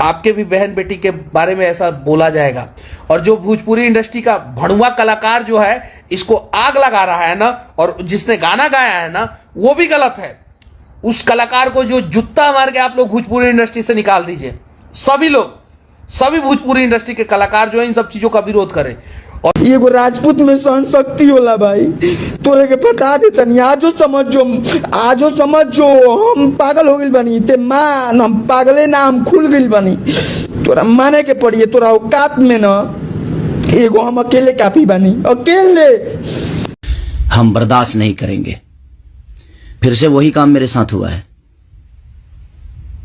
आपके भी बहन बेटी के बारे में ऐसा बोला जाएगा। और जो भोजपुरी इंडस्ट्री का भड़ुआ कलाकार जो है इसको आग लगा रहा है ना, और जिसने गाना गाया है ना वो भी गलत है। उस कलाकार को जो जूता मार के आप लोग भोजपुरी इंडस्ट्री से निकाल दीजिए। सभी लोग, सभी भोजपुरी इंडस्ट्री के कलाकार जो है इन सब चीजों का विरोध करें। और एगो राजपूत में सहन शक्ति होला भाई, तोरे के बता देता नहीं। आजो समझ जो हम पागल हो गइल बानी। ते मान हम पागले ना, हम खुल गइल बानी। तोरा माने के पड़िए, तोरा औकात में ना एगो हम अकेले काफी बानी, अकेले। हम बर्दाश्त नहीं करेंगे। फिर से वही काम मेरे साथ हुआ है।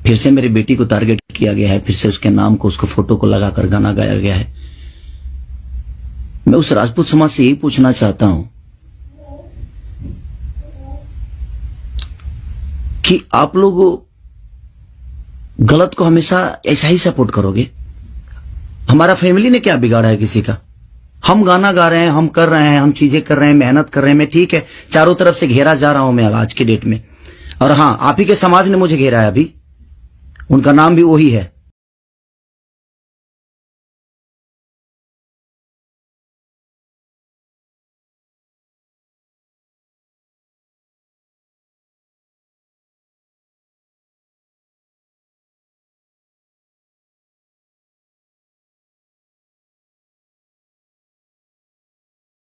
फिर से मेरी बेटी को टारगेट किया गया है। फिर से उसके नाम को, उसको फोटो को लगाकर गाना गाया गया है। मैं उस राजपूत समाज से यही पूछना चाहता हूं कि आप लोग गलत को हमेशा ऐसा ही सपोर्ट करोगे? हमारा फैमिली ने क्या बिगाड़ा है किसी का? हम गाना गा रहे हैं, हम कर रहे हैं, हम चीजें कर रहे हैं, मेहनत कर रहे हैं। मैं ठीक है, चारों तरफ से घेरा जा रहा हूं मैं आज के डेट में। और हां, आप ही के समाज ने मुझे घेरा है। अभी उनका नाम भी वही है।